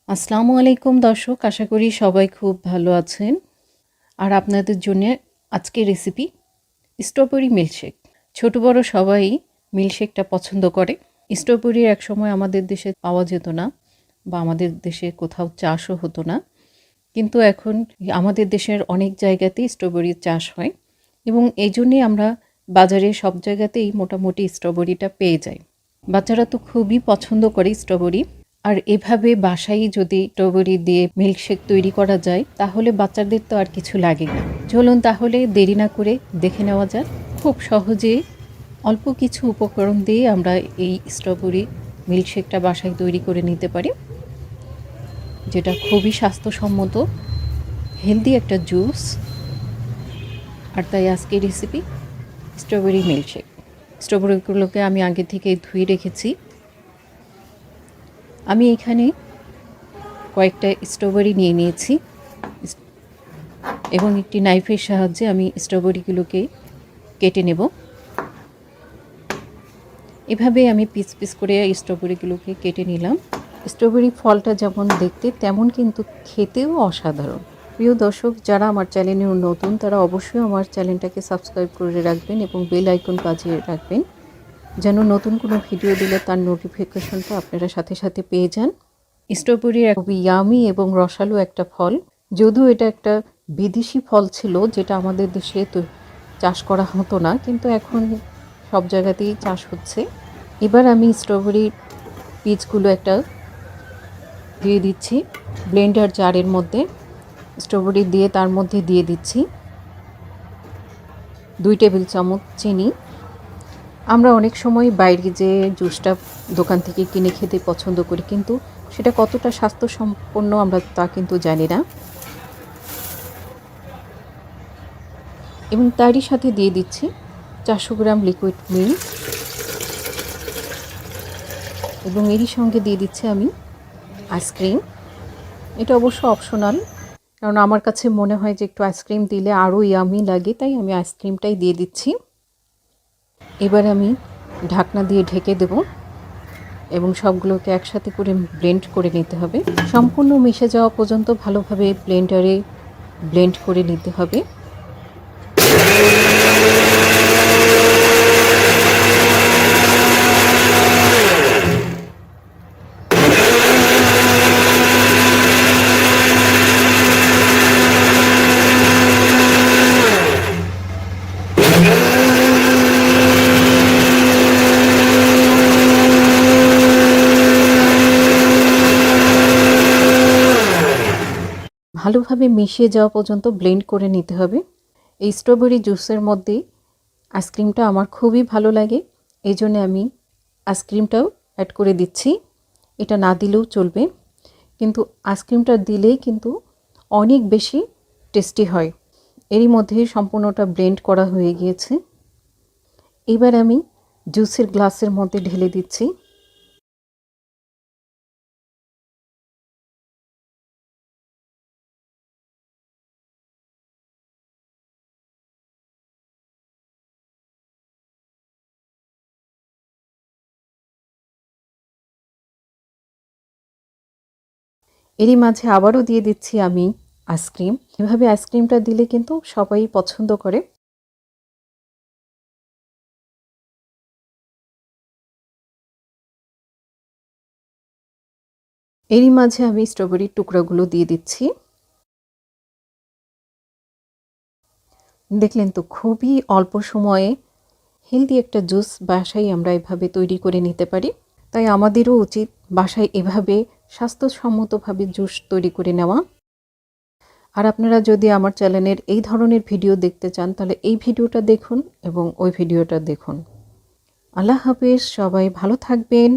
আসসালামু আলাইকুম দর্শক, আশা করি সবাই খুব ভালো আছেন। আর আপনাদের জন্য আজকের রেসিপি স্ট্রবেরি মিল্কশেক। ছোট বড় সবাই মিল্কশেকটা পছন্দ করে। স্ট্রবেরি একসময় আমাদের দেশে পাওয়া যেত না বা আমাদের দেশে কোথাও চাষও হতো না, কিন্তু এখন আমাদের দেশের অনেক জায়গাতেই স্ট্রবেরির চাষ হয় এবং এই জন্যেই আমরা বাজারে সব জায়গাতেই মোটামুটি স্ট্রবেরিটা পেয়ে যাই। বাচ্চারা তো খুবই পছন্দ করে স্ট্রবেরি। আর এভাবে বাসায় যদি স্ট্রবেরি দিয়ে মিল্কশেক তৈরি করা যায় তাহলে বাচ্চাদের তো আর কিছু লাগে না। চলুন তাহলে দেরি না করে দেখে নেওয়া যাক। খুব সহজে অল্প কিছু উপকরণ দিয়ে আমরা এই স্ট্রবেরি মিল্কশেকটা বাসায় তৈরি করে নিতে পারি, যেটা খুবই স্বাস্থ্যসম্মত, হেলদি একটা জুস। আর তাই আজকের রেসিপি স্ট্রবেরি মিল্কশেক। স্ট্রবেরিগুলোকে আমি আগে থেকে ধুয়ে রেখেছি। আমি এখানে কয়েকটা স্ট্রবেরি নিয়ে নিয়েছি এবং একটি নাইফের সাহায্যে আমি স্ট্রবেরিগুলোকে কেটে নেব। এভাবে আমি পিস পিস করে স্ট্রবেরিগুলোকে কেটে নিলাম। স্ট্রবেরি ফলটা যেমন দেখতে তেমন কিন্তু খেতেও অসাধারণ। প্রিয় দর্শক, যারা আমার চ্যানেলে নতুন তারা অবশ্যই আমার চ্যানেলটাকে সাবস্ক্রাইব করে রাখবেন এবং বেল আইকন বাজিয়ে রাখবেন, যেন নতুন কোনো ভিডিও দিলে তার নোটিফিকেশনটা আপনারা সাথে সাথে পেয়ে যান। স্ট্রবেরি খুবই ইয়ামি এবং রসালো একটা ফল। যদিও এটা একটা বিদেশি ফল ছিল, যেটা আমাদের দেশে তো চাষ করা হতো না, কিন্তু এখন সব জায়গাতেই চাষ হচ্ছে। এবার আমি স্ট্রবেরির পিচগুলো একটা দিয়ে দিচ্ছি ব্লেন্ডার জারের মধ্যে। স্ট্রবেরি দিয়ে তার মধ্যে দিয়ে দিচ্ছি 2 টেবিল চামচ চিনি। আমরা অনেক সময় বাইরে যে জুসটা দোকান থেকে কিনে খেতে পছন্দ করি, কিন্তু সেটা কতটা স্বাস্থ্যসম্পন্ন আমরা তা কিন্তু জানি না। এবং তারই সাথে দিয়ে দিচ্ছি 400 গ্রাম লিকুইড মিল্ক এবং এরই সঙ্গে দিয়ে দিচ্ছি আমি আইসক্রিম। এটা অবশ্য অপশনাল, কারণ আমার কাছে মনে হয় যে একটু আইসক্রিম দিলে আরও ইয়ামি লাগে, তাই আমি আইসক্রিমটাই দিয়ে দিচ্ছি। এবার আমি ঢাকনা দিয়ে ঢেকে দেব এবং সবগুলোকে একসাথে করে ব্লেন্ড করে নিতে হবে। সম্পূর্ণ মিশে যাওয়া পর্যন্ত ভালোভাবে ব্লেন্ডারে ব্লেন্ড করে নিতে হবে। ভালোভাবে মিশিয়ে যাওয়া পর্যন্ত ব্লেন্ড করে নিতে হবে। এই স্ট্রবেরি জুসের মধ্যে আইসক্রিমটা আমার খুবই ভালো লাগে, এই জন্য আমি আইসক্রিমটাও অ্যাড করে দিচ্ছি। এটা না দিলেও চলবে, কিন্তু আইসক্রিমটা দিলেই কিন্তু অনেক বেশি টেস্টি হয়। এরই মধ্যে সম্পূর্ণটা ব্লেন্ড করা হয়ে গিয়েছে। এবার আমি জুসের গ্লাসের মধ্যে ঢেলে দিচ্ছি। এরই মাঝে আবারও দিয়ে দিচ্ছি আমি আইসক্রিম। এভাবে আইসক্রিমটা দিলে কিন্তু সবাই পছন্দ করে। এরই মাঝে আমি স্ট্রবেরির টুকরাগুলো দিয়ে দিচ্ছি। দেখলেন তো, খুবই অল্প সময়ে হেলদি একটা জুস বাসায় আমরা এভাবে তৈরি করে নিতে পারি। তাই আমাদেরও উচিত বাসায় এভাবে স্বাস্থ্যসম্মতভাবে জুস তৈরি করে নেওয়া। আর আপনারা যদি আমার চ্যানেলের এই ধরনের ভিডিও দেখতে চান তাহলে এই ভিডিওটা দেখুন এবং ওই ভিডিওটা দেখুন। আল্লাহ হাফেজ, সবাই ভালো থাকবেন।